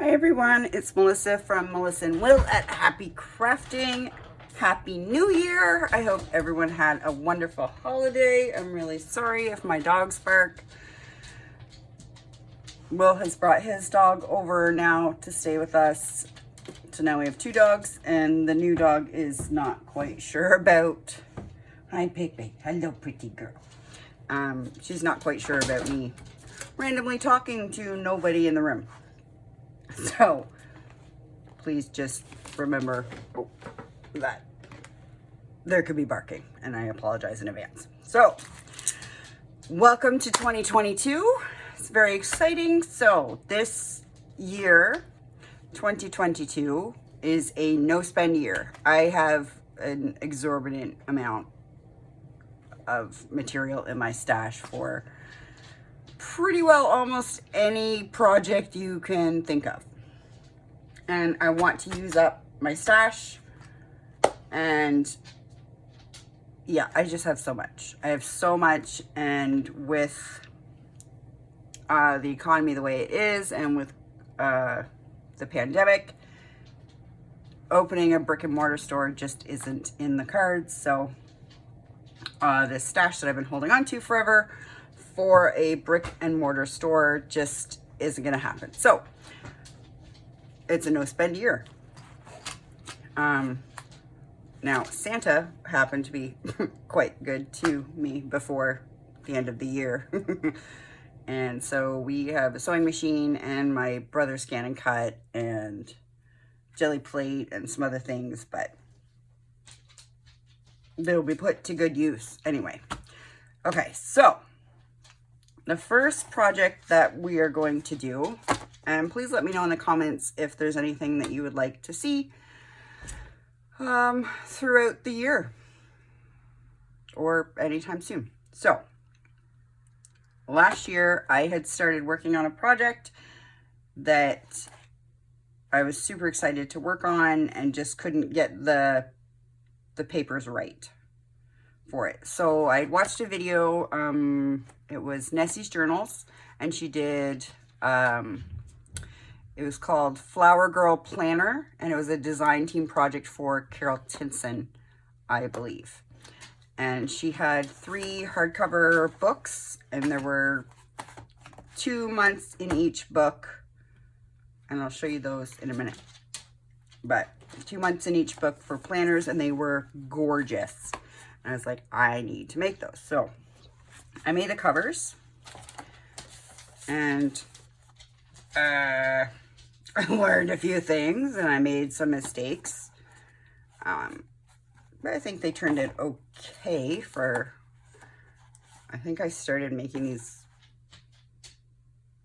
Hi everyone, it's Melissa from Melissa and Will at Happy Crafting. Happy New Year! I hope everyone had a wonderful holiday. I'm really sorry if my dogs bark. Will has brought his dog over now to stay with us. So now we have two dogs and the new dog is not quite sure about... Hi Pepe, hello pretty girl. She's not quite sure about me randomly talking to nobody in the room. So, please just remember that there could be barking, and I apologize in advance. So, welcome to 2022. It's very exciting. So, this year, 2022, is a no-spend year. I have an exorbitant amount of material in my stash for pretty well almost any project you can think of. And I want to use up my stash. And yeah, I just have so much. I have so much, and with the economy the way it is, and with the pandemic, opening a brick and mortar store just isn't in the cards. So this stash that I've been holding on to forever for a brick and mortar store just isn't gonna happen. So it's a no spend year. Now Santa happened to be quite good to me before the end of the year. And so we have a sewing machine and my brother's scan and cut and jelly plate and some other things, but they'll be put to good use anyway. Okay, so the first project that we are going to do, and please let me know in the comments if there's anything that you would like to see throughout the year or anytime soon. So last year I had started working on a project that I was super excited to work on and just couldn't get the papers right for it. So I watched a video, it was Nessies journals, and she did, it was called Flower Girl Planner, and it was a design team project for Carol Tinson, I believe. And she had 3 hardcover books, and there were 2 months in each book, and I'll show you those in a minute. But 2 months in each book for planners, and they were gorgeous. And I was like, I need to make those. So I made the covers, and I learned a few things, and I made some mistakes. But I think they turned out okay for, I think I started making these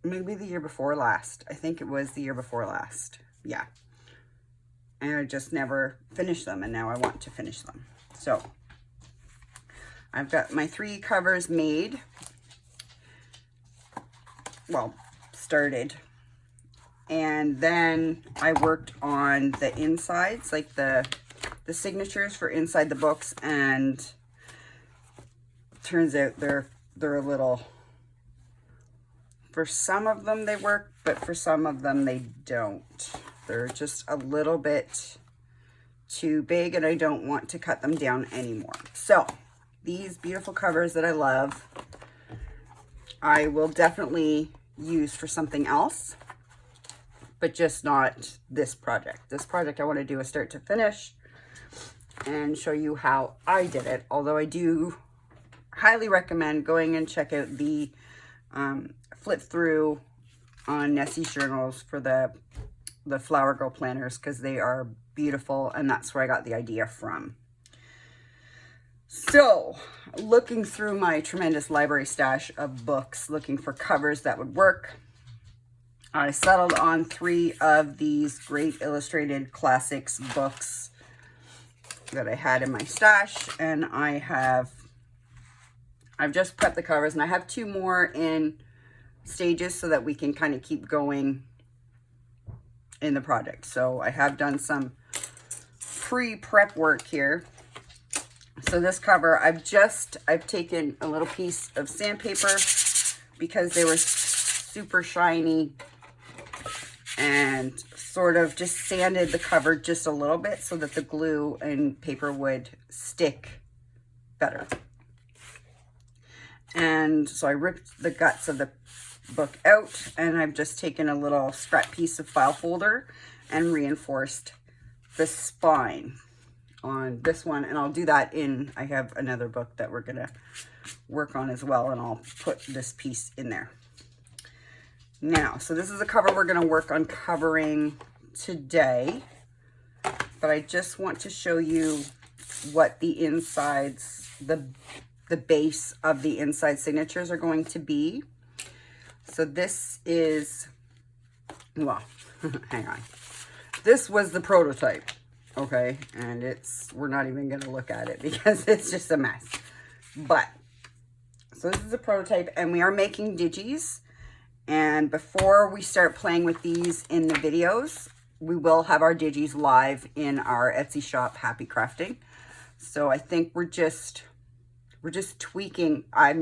maybe the year before last. I think it was the year before last. Yeah. And I just never finished them, and now I want to finish them. So I've got my 3 covers made. Well, started. And then I worked on the insides, like the signatures for inside the books, and turns out they're a little, for some of them they work, but for some of them they don't. They're just a little bit too big, and I don't want to cut them down anymore. So these beautiful covers that I love, I will definitely use for something else, but just not this project. This project I want to do a start to finish and show you how I did it. Although I do highly recommend going and check out the flip through on Nessies journals for the Flower Girl planners, because they are beautiful, and that's where I got the idea from. So, looking through my tremendous library stash of books, looking for covers that would work, I settled on 3 of these great illustrated classics books that I had in my stash, and I've just prepped the covers, and I have 2 more in stages so that we can kind of keep going in the project. So I have done some pre-prep work here. So this cover, I've taken a little piece of sandpaper because they were super shiny and sort of just sanded the cover just a little bit so that the glue and paper would stick better. And so I ripped the guts of the book out, and I've just taken a little scrap piece of file folder and reinforced the spine on this one. And I'll do that I have another book that we're gonna work on as well, and I'll put this piece in there. Now, so this is a cover we're gonna work on covering today, but I just want to show you what the insides, the base of the inside signatures are going to be. So this is, well, hang on. This was the prototype, okay? And we're not even gonna look at it because it's just a mess. But, so this is a prototype, and we are making digis. And before we start playing with these in the videos, we will have our digis live in our Etsy shop, Happy Crafting. So I think we're just tweaking. I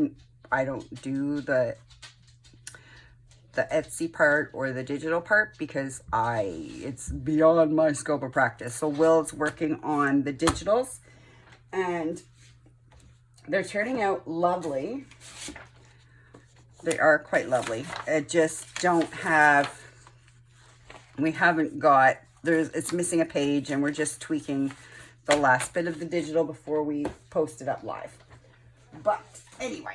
don't do the Etsy part or the digital part because it's beyond my scope of practice. So Will's working on the digitals, and they're turning out lovely. They are quite lovely. It just it's missing a page, and we're just tweaking the last bit of the digital before we post it up live. But anyway,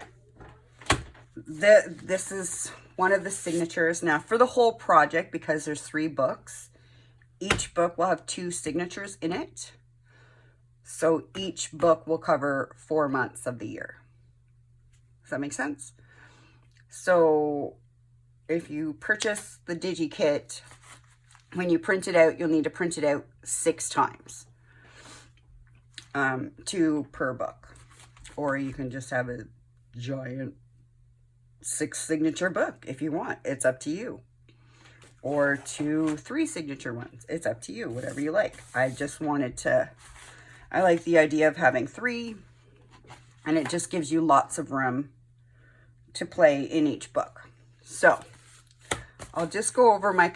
this is one of the signatures. Now for the whole project, because there's 3 books, each book will have 2 signatures in it. So each book will cover 4 months of the year. Does that make sense? So if you purchase the Digi Kit, when you print it out, you'll need to print it out 6 times. 2 per book. Or you can just have a giant 6 signature book if you want. It's up to you. Or 2 3 signature ones. It's up to you, whatever you like. I like the idea of having 3, and it just gives you lots of room to play in each book. So I'll just go over my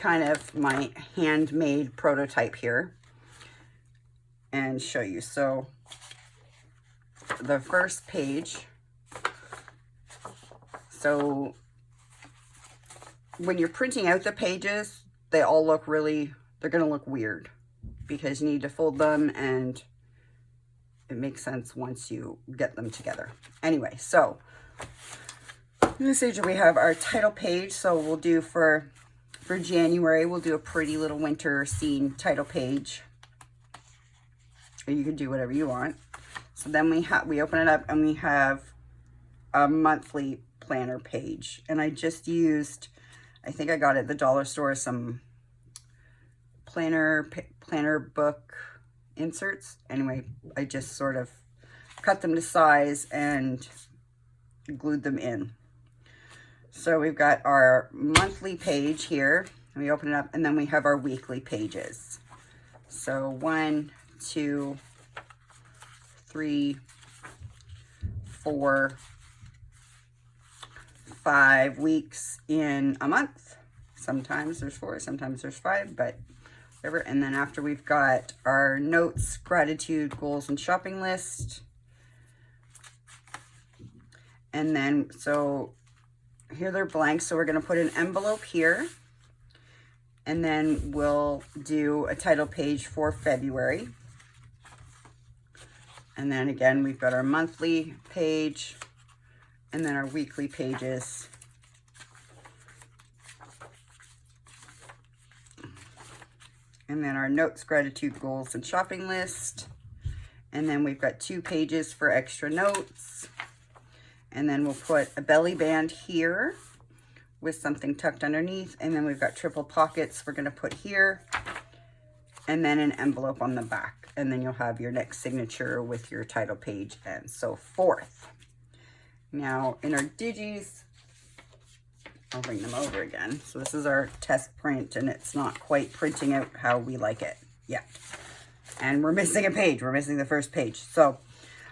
handmade prototype here and show you. So the first page, so when you're printing out the pages, they all look they're gonna look weird because you need to fold them, and it makes sense once you get them together. Anyway, so in this page we have our title page. So we'll do for January, we'll do a pretty little winter scene title page. Or you can do whatever you want. So then we open it up, and we have a monthly planner page. And I just used, I think I got at the dollar store, some planner book inserts. Anyway, I just sort of cut them to size and glued them in. So we've got our monthly page here, and we open it up, and then we have our weekly pages. So 1, 2, 3, 4, 5 weeks in a month. Sometimes there's 4, sometimes there's 5, but whatever. And then after, we've got our notes, gratitude, goals, and shopping list. And then, so here they're blank, so we're going to put an envelope here, and then we'll do a title page for February. And then again, we've got our monthly page, and then our weekly pages. And then our notes, gratitude, goals, and shopping list. And then we've got 2 pages for extra notes. And then we'll put a belly band here with something tucked underneath. And then we've got triple pockets we're going to put here. And then an envelope on the back. And then you'll have your next signature with your title page and so forth. Now, in our digis, I'll bring them over again. So this is our test print, and it's not quite printing out how we like it yet. And we're missing a page. We're missing the first page. So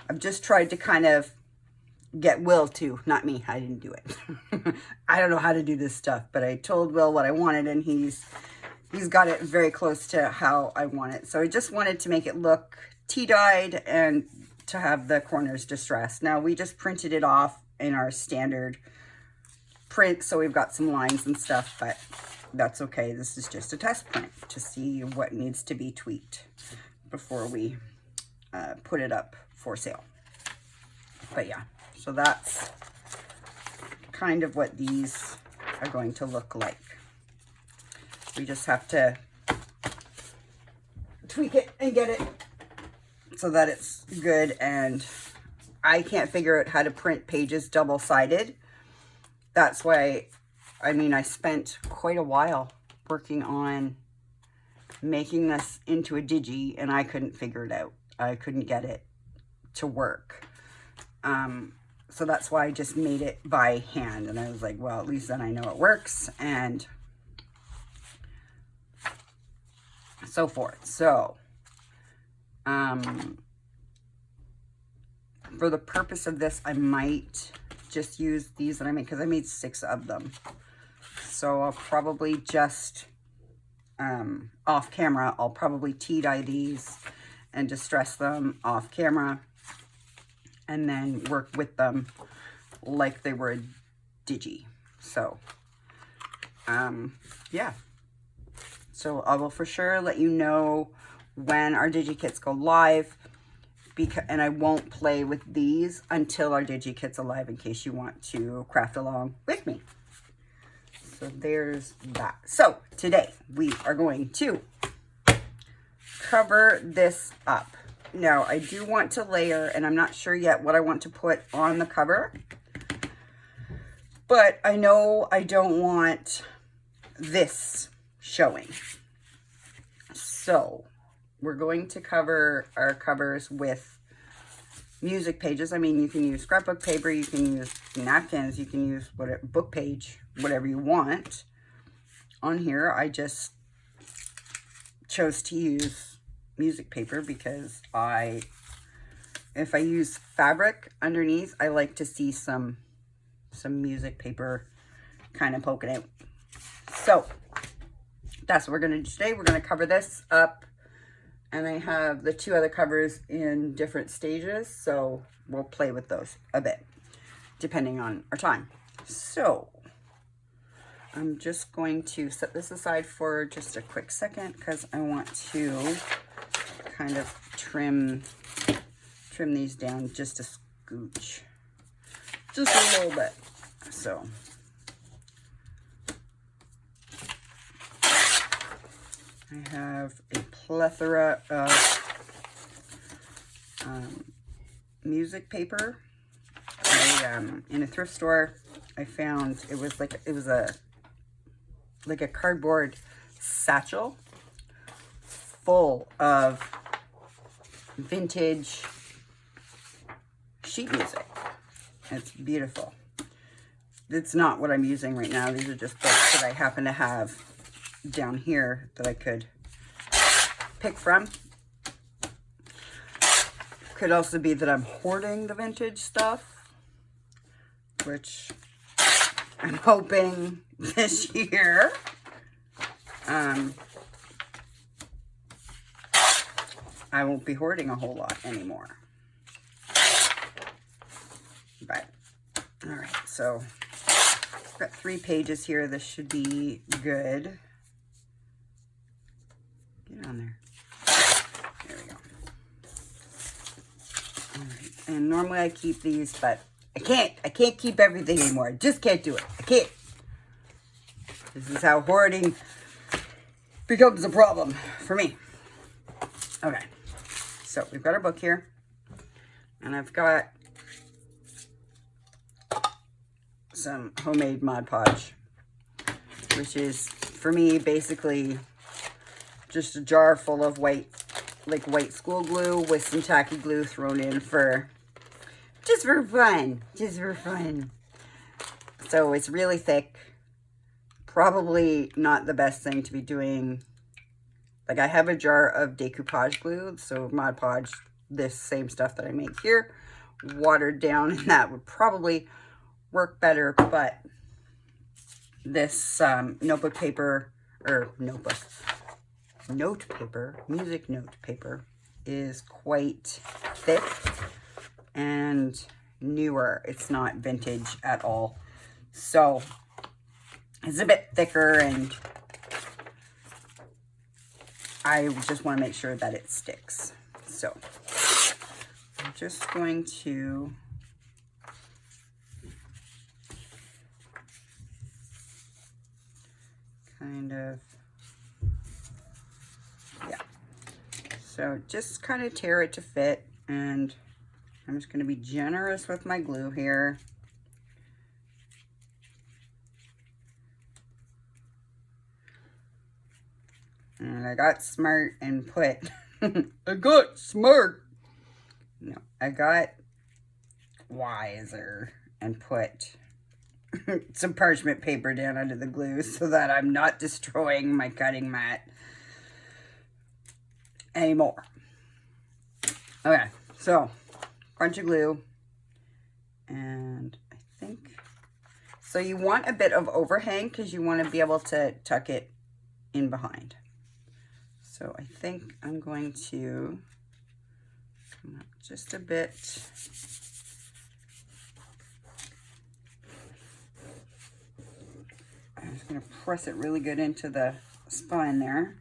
I've just tried to kind of get Will to, not me, I didn't do it. I don't know how to do this stuff, but I told Will what I wanted, and he's he's got it very close to how I want it. So I just wanted to make it look tea-dyed and to have the corners distressed. Now we just printed it off in our standard print, so we've got some lines and stuff, but that's okay. This is just a test print to see what needs to be tweaked before we put it up for sale. But yeah, so that's kind of what these are going to look like. We just have to tweak it and get it so that it's good. And I can't figure out how to print pages double-sided. That's why, I mean, I spent quite a while working on making this into a digi, and I couldn't figure it out. I couldn't get it to work. So that's why I just made it by hand. And I was like, well, at least then I know it works, and so forth. So, for the purpose of this, I might just use these that I made, because I made 6 of them. So I'll probably just, off camera, I'll probably tea dye these and distress them off camera, and then work with them like they were a digi. So, yeah. So I will for sure let you know when our digi kits go live, and I won't play with these until our digi kit's alive, in case you want to craft along with me. So there's that. So today we are going to cover this up. Now I do want to layer, and I'm not sure yet what I want to put on the cover, but I know I don't want this showing. So we're going to cover our covers with music pages. I mean, you can use scrapbook paper, you can use napkins, you can use whatever, book page, whatever you want. On here, I just chose to use music paper because if I use fabric underneath, I like to see some music paper kind of poking out. So that's what we're going to do today. We're going to cover this up, and I have the 2 other covers in different stages, so we'll play with those a bit depending on our time. So I'm just going to set this aside for just a quick second, because I want to kind of trim these down just a scooch, just a little bit. So I have a plethora of music paper. In a thrift store, I found it was like a cardboard satchel full of vintage sheet music. It's beautiful. It's not what I'm using right now. These are just books that I happen to have down here that I could pick from. Could also be that I'm hoarding the vintage stuff, which I'm hoping this year I won't be hoarding a whole lot anymore. But all right, so I've got 3 pages here. This should be good. Get on there. There we go. All right, and normally I keep these, but I can't keep everything anymore. I just can't do it. I can't. This is how hoarding becomes a problem for me. Okay, so we've got our book here, and I've got some homemade Mod Podge, which is, for me, basically just a jar full of white school glue with some tacky glue thrown in just for fun. So it's really thick. Probably not the best thing to be doing. Like, I have a jar of decoupage glue, so Mod Podge, this same stuff that I make here, watered down, and that would probably work better. But this notebook paper, or notebook, note paper, music note paper, is quite thick and newer. It's not vintage at all. So it's a bit thicker, and I just want to make sure that it sticks. So I'm just going to kind of, yeah. So just kind of tear it to fit, and I'm just going to be generous with my glue here. And I got smart and put, I got smart. No, I got wiser and put some parchment paper down under the glue so that I'm not destroying my cutting mat anymore. Okay, so bunch of glue, and I think, so you want a bit of overhang because you want to be able to tuck it in behind. So I think I'm going to come up just a bit. I'm just going to press it really good into the spine there.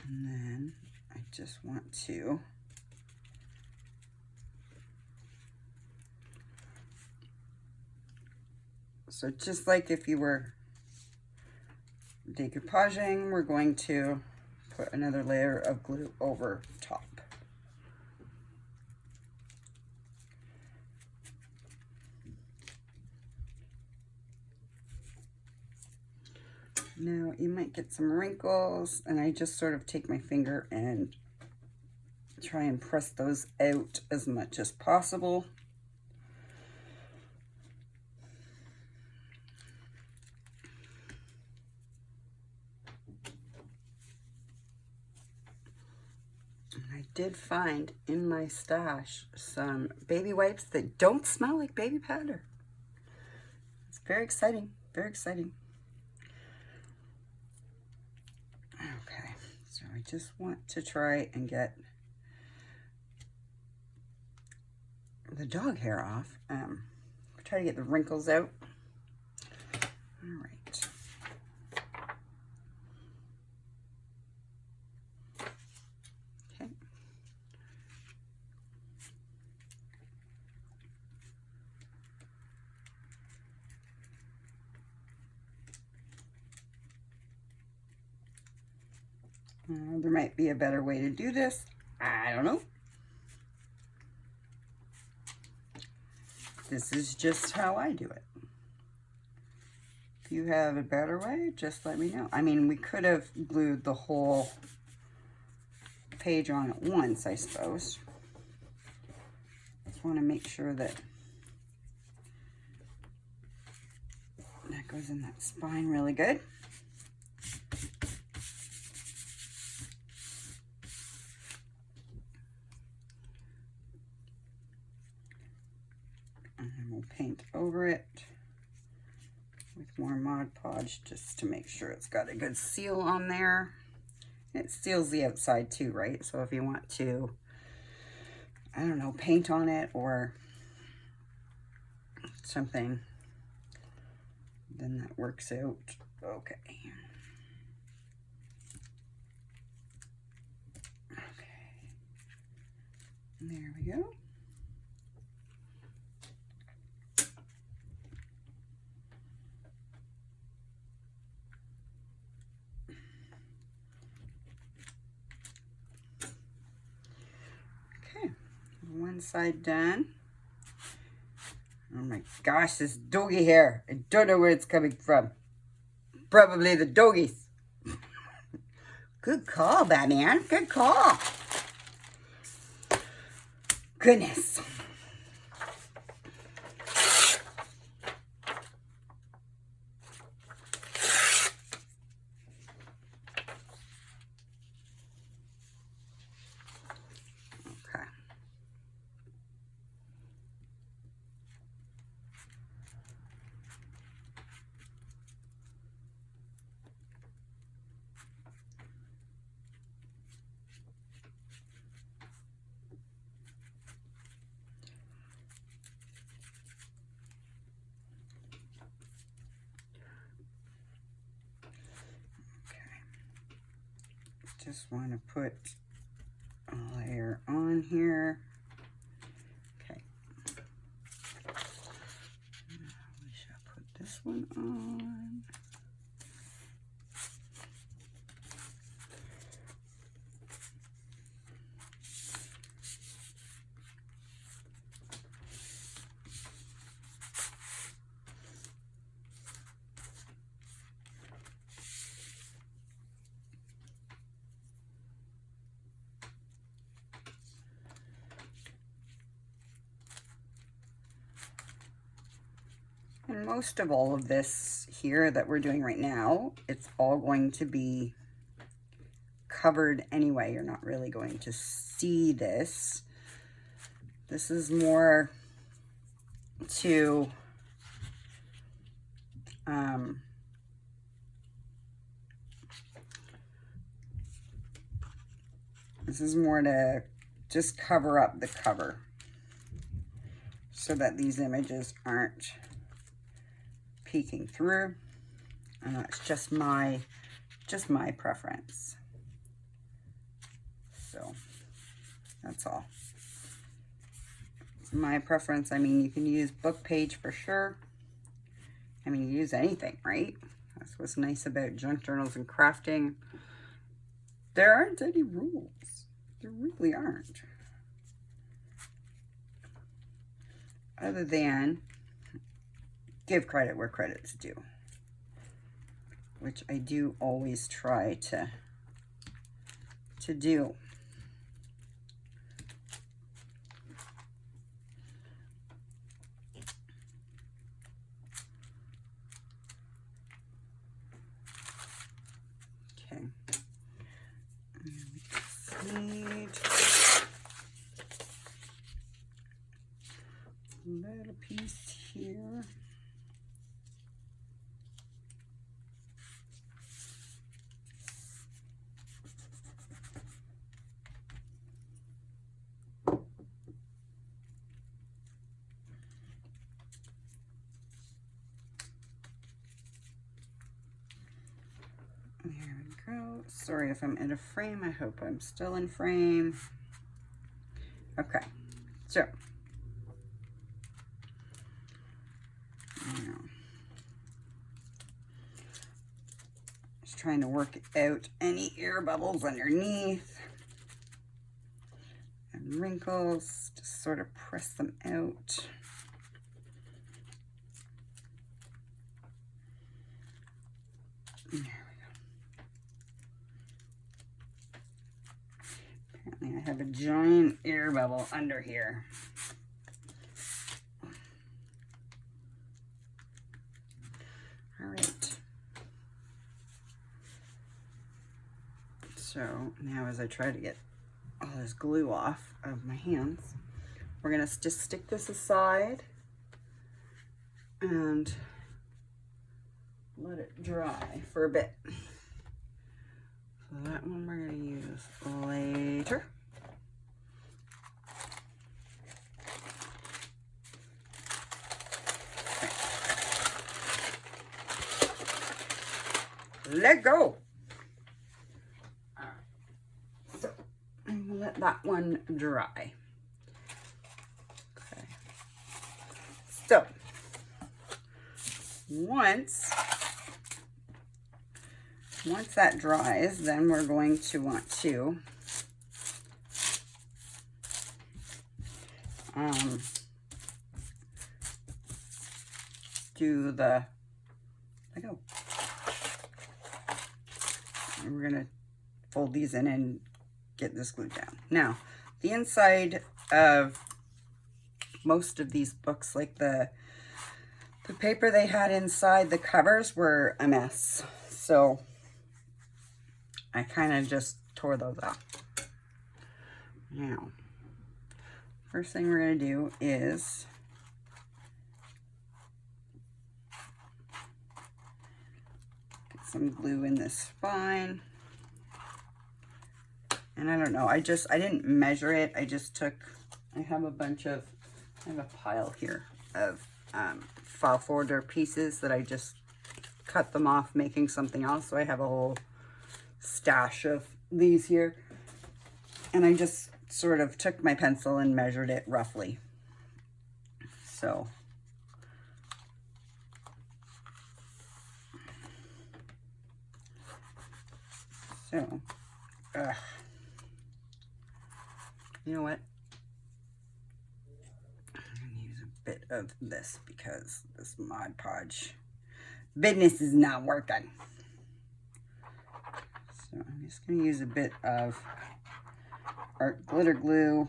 And then I just want to so just like if you were decoupaging, we're going to put another layer of glue over top. Now you might get some wrinkles, and I just sort of take my finger and try and press those out as much as possible. I did find in my stash some baby wipes that don't smell like baby powder. It's very exciting, very exciting. Okay, so I just want to try and get the dog hair off. Try to get the wrinkles out. All right. There might be a better way to do this. I don't know. This is just how I do it. If you have a better way, just let me know. I mean, we could have glued the whole page on at once, I suppose. Just want to make sure that that goes in that spine really good. And then we'll paint over it with more Mod Podge just to make sure it's got a good seal on there. It seals the outside too, right? So if you want to, I don't know, paint on it or something, then that works out okay. Okay. There we go. One side done. Oh my gosh, this doggy hair. I don't know where it's coming from. Probably the doggies. Good call, Batman. Good call. Goodness. just want to put a layer on here. Okay. Now we shall put this one on. And most of all of this here that we're doing right now, it's all going to be covered anyway. You're not really going to see this. This is more to just cover up the cover so that these images aren't peeking through. And that's just my preference. So that's all. It's my preference. I mean, you can use book page for sure. I mean, you use anything, right? That's what's nice about junk journals and crafting. There aren't any rules. There really aren't. Other than give credit where credit's due, which I do always try to do. Okay. Need a little piece here. There we go. Sorry if I'm in a frame. I hope I'm still in frame. Okay, so now just trying to work out any air bubbles underneath and wrinkles. Just sort of press them out. There we go. Apparently I have a giant air bubble under here. All right. So now as I try to get all this glue off of my hands, we're gonna just stick this aside and let it dry for a bit. So that one we're going to use later. Okay. Let go. All right. So I'm going to let that one dry. Okay. So once that dries, then we're going to want to do the, and we're going to fold these in and get this glued down. Now, the inside of most of these books, like the paper they had inside the covers were a mess. So I kind of just tore those off. Now, first thing we're going to do is get some glue in this spine. And I don't know, I didn't measure it. I just took, I have a pile here of file folder pieces that I just cut them off making something else. So I have a whole stash of these here. And I just sort of took my pencil and measured it roughly. So you know what? I'm gonna use a bit of this because this Mod Podge business is not working. So I'm just gonna use a bit of art glitter glue.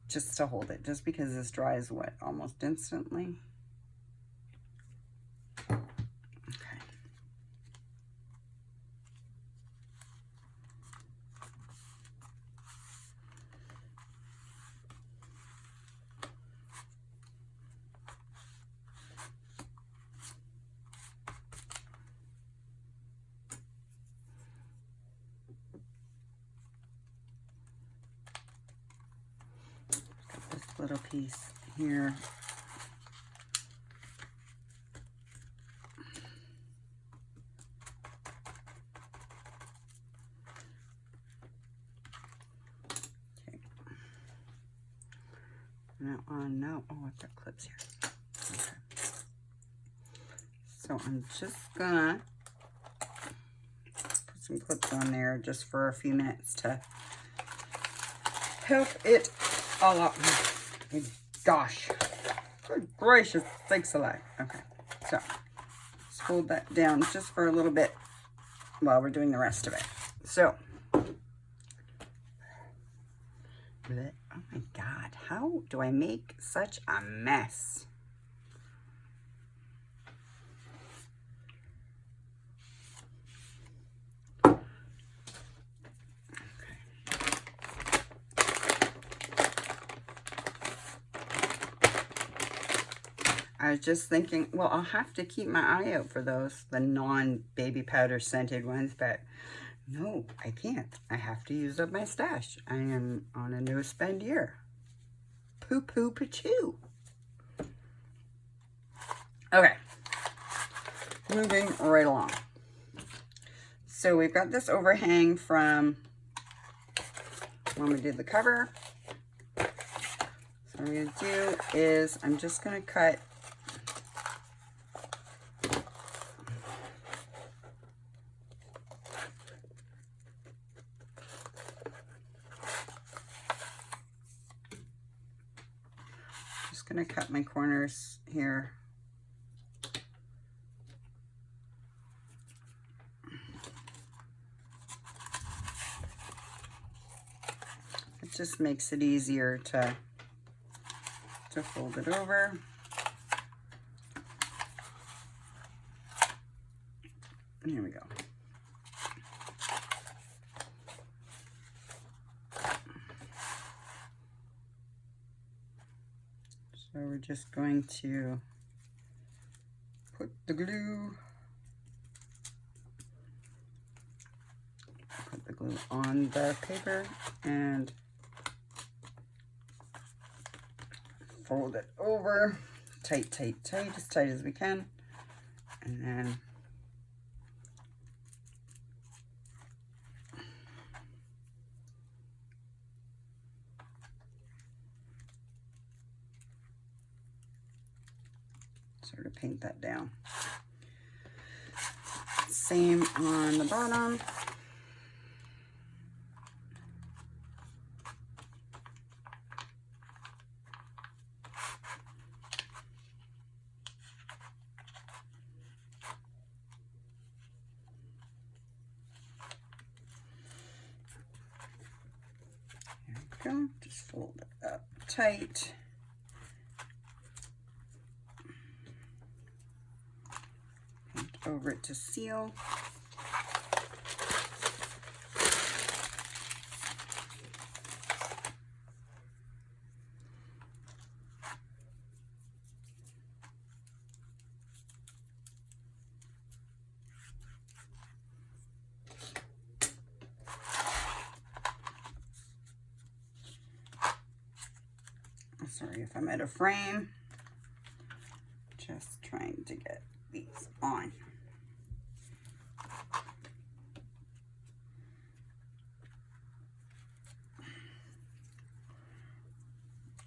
Just to hold it, just because this dries wet almost instantly. Little piece here. Okay. Now on now, oh, I've got clips here. Okay. So I'm just gonna put some clips on there just for a few minutes to help it all up. Gosh, good gracious, thanks a lot. Okay, so let's hold that down just for a little bit while we're doing the rest of it. So, oh my God, how do I make such a mess? I was just thinking, well, I'll have to keep my eye out for those, the non-baby powder scented ones, but no, I can't. I have to use up my stash. I am on a no spend year. Poo-poo-pa-choo. Okay, moving right along. So we've got this overhang from when we did the cover. So what I'm going to do is I'm just going to cut my corners here. It just makes it easier to fold it over. Here we go. So we're just going to put the glue, on the paper and fold it over tight, tight, tight, as tight as we can, and then sort of paint that down. Same on the bottom. There we go. Just fold it up tight. Over it to seal. Sorry if I'm out of frame. Just trying to get these on.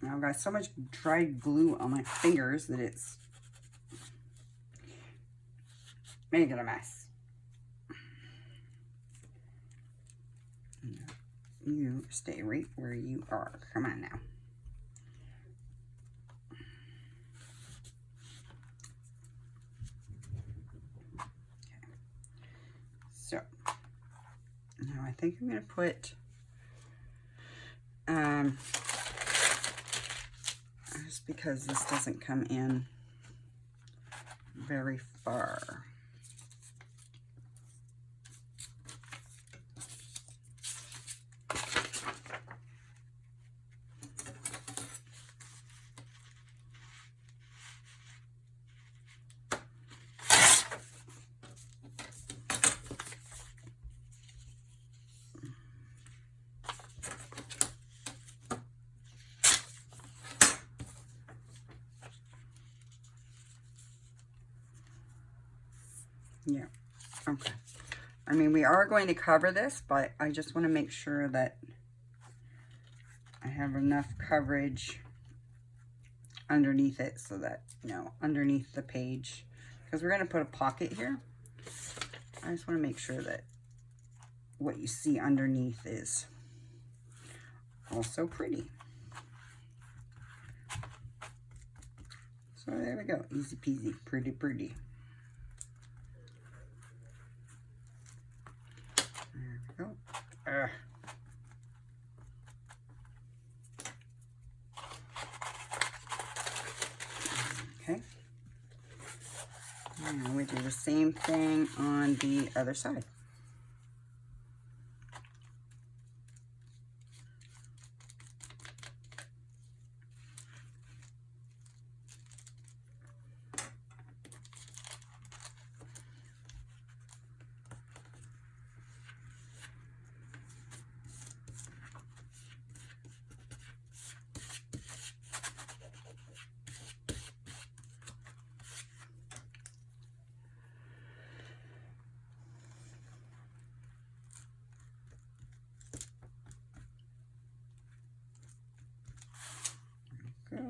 Now I've got so much dried glue on my fingers that it's making a mess. You stay right where you are. Come on now. Okay. So now I think I'm going to put just because this doesn't come in very far. Yeah, okay. I mean, we are going to cover this, but I just want to make sure that I have enough coverage underneath it so that, you know, underneath the page, because we're going to put a pocket here. I just want to make sure that what you see underneath is also pretty. So there we go, easy peasy, pretty, pretty. There we go. Okay. And we do the same thing on the other side. Go.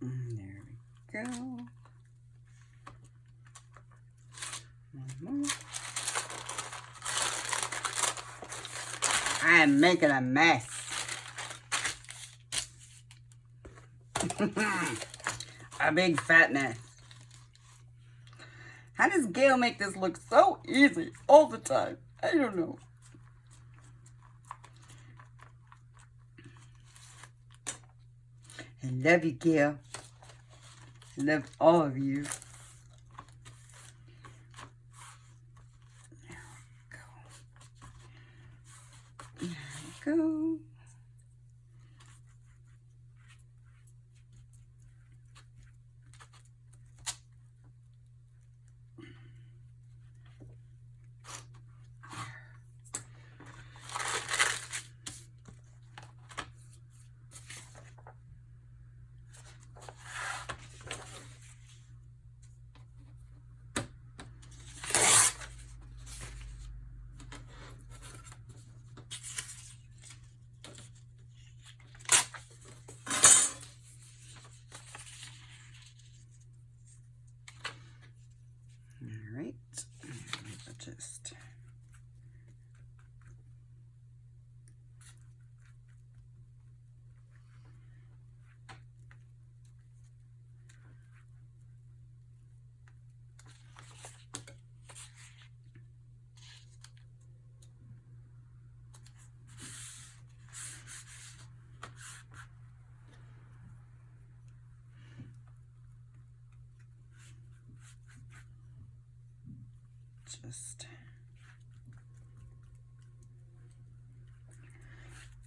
And there we go. One more. I'm making a mess. A big fat mess. How does Gail make this look so easy all the time? I don't know. I love you, Gail. I love all of you. There we go. Just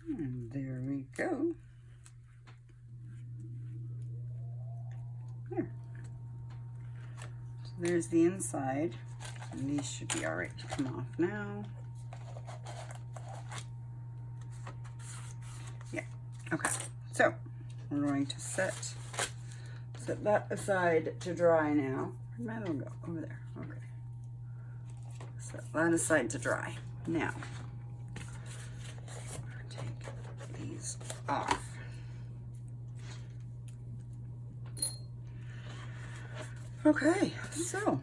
And there we go. There. So there's the inside. And these should be all right to come off now. Yeah, okay. So we're going to set that aside to dry now. Where'd my little go? Over there, okay. Set that aside to dry. Now, take these off. Okay, so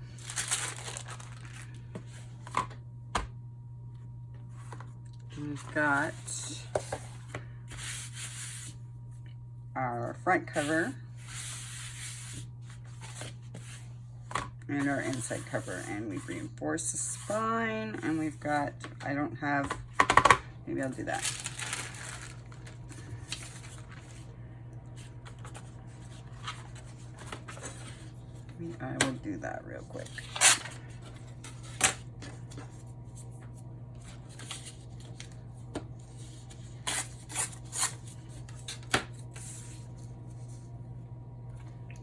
we've got our front cover and our inside cover, and we've reinforced the spine, and we've got, I don't have, maybe I'll do that. I will do that real quick.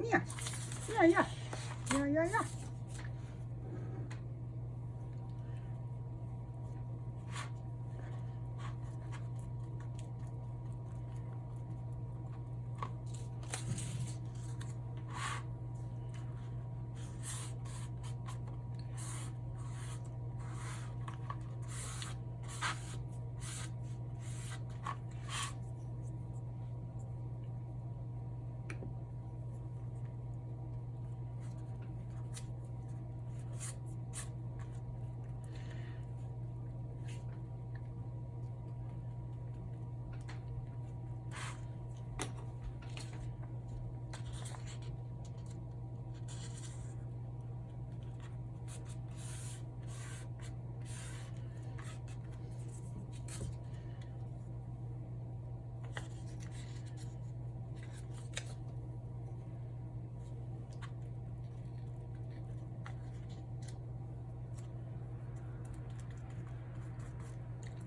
Yeah.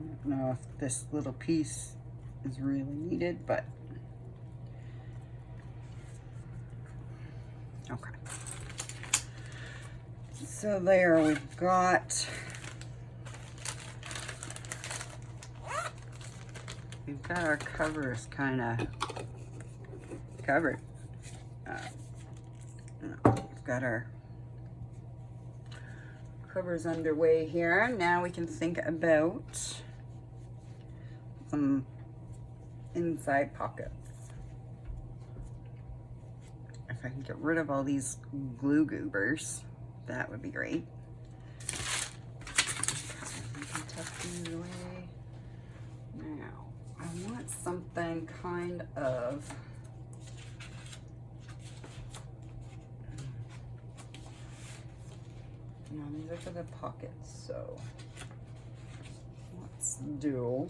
I don't know if this little piece is really needed, but okay. So there we've got our covers kind of covered. We've got our covers underway here. Now we can think about some inside pockets. If I can get rid of all these glue goobers, that would be great. We can tuck these away. Now, I want something kind of no, these are for the pockets, so let's do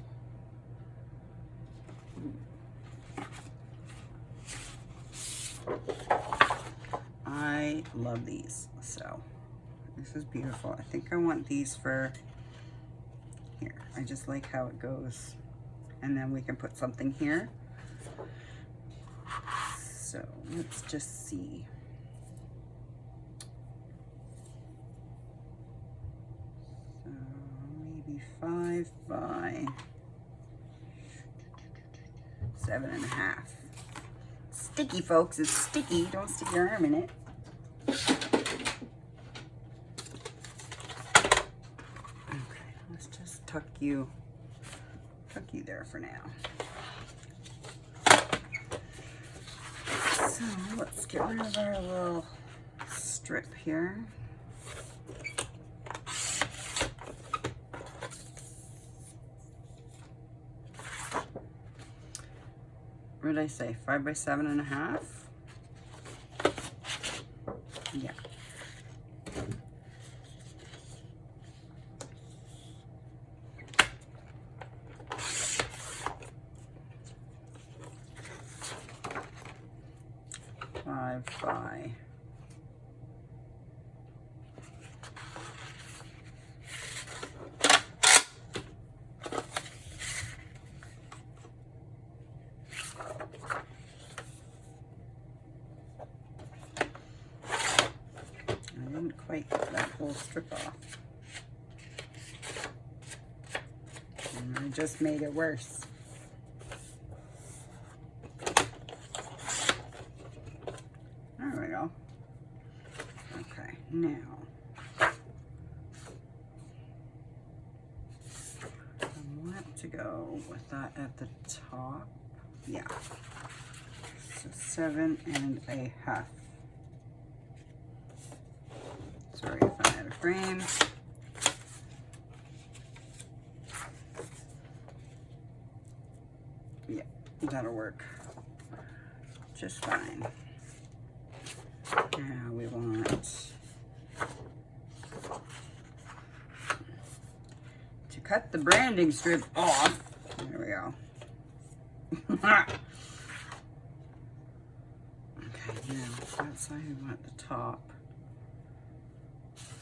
I love these, so this is beautiful. I think I want these for here. I just like how it goes, and then we can put something here. So let's just see. So maybe 5 by 7.5. Sticky, folks. It's sticky. Don't stick your arm in it. Okay, let's just tuck you there for now. So let's get rid of our little strip here. What did I say? 5 by 7.5? Yeah. Five by strip off. And I just made it worse. There we go. Okay, now I want to go with that at the top. Yeah. So 7.5. Sorry if I'm out of frame. Yeah, that'll work just fine. Now we want to cut the branding strip off. There we go. Okay, now that's how you want the top.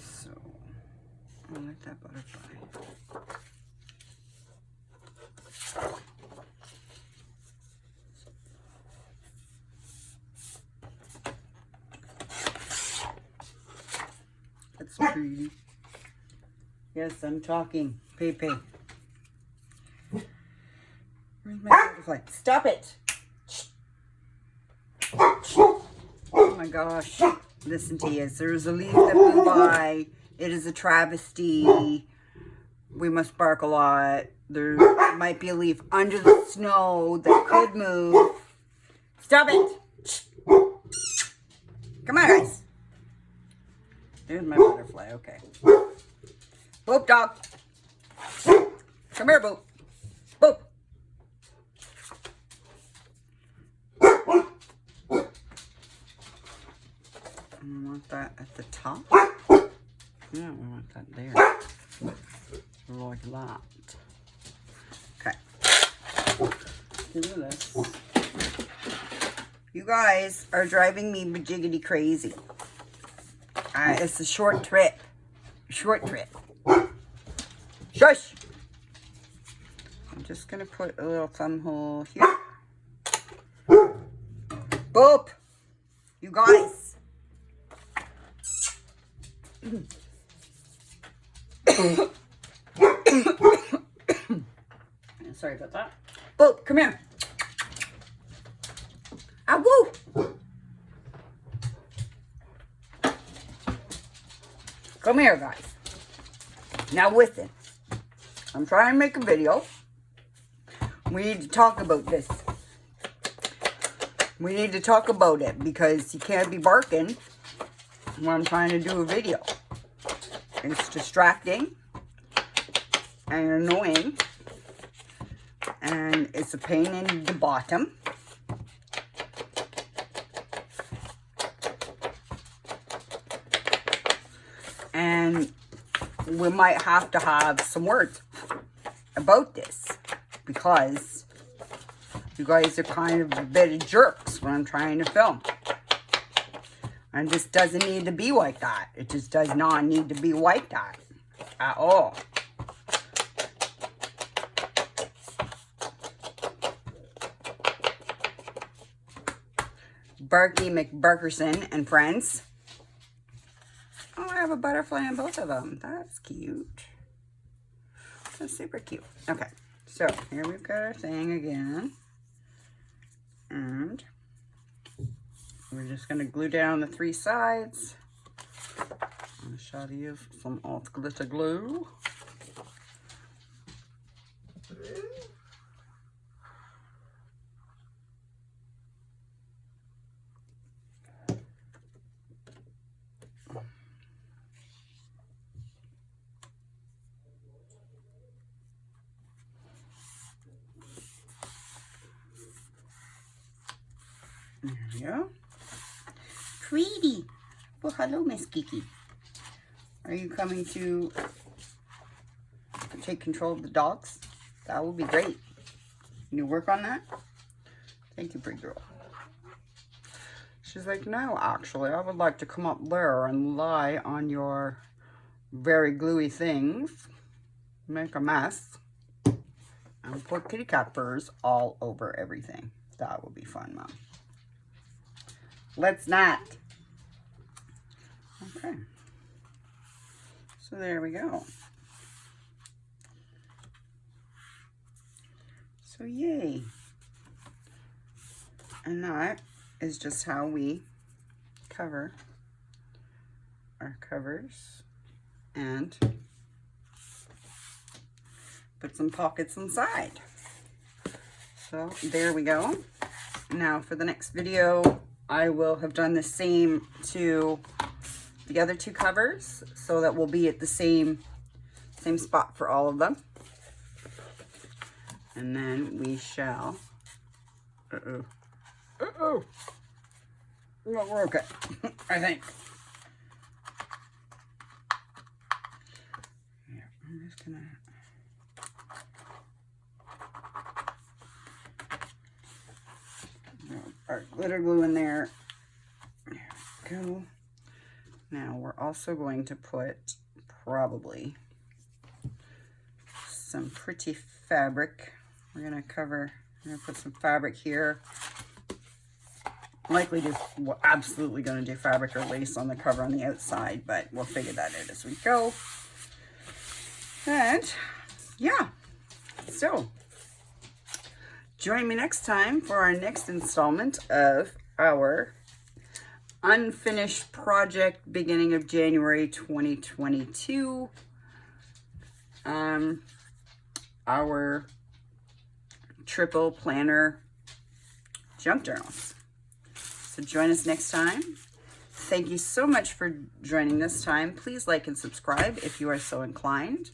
So I like that butterfly. That's pretty. Yes, I'm talking. Pepe. Where's my butterfly? Stop it! Oh my gosh. Listen to you. There's a leaf that blew by. It is a travesty. We must bark a lot. There might be a leaf under the snow that could move. Stop it! Come on, guys. There's my butterfly. Okay. Boop, dog. Come here, Boop. Boop. And we want that at the top. Yeah, we want that there. Like that. Okay. Look at this. You guys are driving me jiggity crazy. It's a short trip. Short trip. Shush! I'm just going to put a little thumb hole here. Boop! You guys. Sorry about that. Boop, come here. Ah, woo! Come here, guys. Now listen. I'm trying to make a video. We need to talk about this. We need to talk about it because you can't be barking when I'm trying to do a video. It's distracting and annoying. And it's a pain in the bottom. And we might have to have some words about this because you guys are kind of a bit of jerks when I'm trying to film. And this doesn't need to be like that. It just does not need to be like that at all. Barky McBurkerson and friends. Oh, I have a butterfly on both of them. That's cute. That's super cute. Okay, so here we've got our thing again. And we're just going to glue down the 3 sides. I'm going to show you some alt glitter glue. There we go. Pretty. Well, hello, Miss Kiki. Are you coming to take control of the dogs? That would be great. Can you work on that? Thank you, pretty girl. She's like, no, actually, I would like to come up there and lie on your very gluey things, make a mess, and put kitty cat furs all over everything. That would be fun, Mom. Let's not. Okay. So there we go. So yay. And that is just how we cover our covers and put some pockets inside. So there we go. Now for the next video, I will have done the same to the other two covers, so that we'll be at the same spot for all of them. And then we shall, well, we're okay, I think. Yeah, I'm just gonna, our glitter glue in there. There we go. Now we're also going to put probably some pretty fabric. We're gonna put some fabric here. Likely just, we're absolutely gonna do fabric or lace on the cover on the outside, but we'll figure that out as we go. And yeah, so join me next time for our next installment of our unfinished project, beginning of January 2022. Our triple planner junk journals. So join us next time. Thank you so much for joining this time. Please like and subscribe if you are so inclined.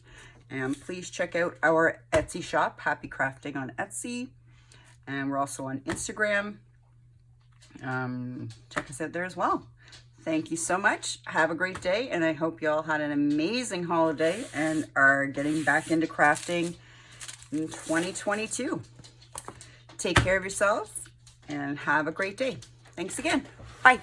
And please check out our Etsy shop, Happy Crafting on Etsy. And we're also on Instagram. Check us out there as well. Thank you so much. Have a great day, and I hope you all had an amazing holiday and are getting back into crafting in 2022. Take care of yourselves and have a great day. Thanks again. Bye.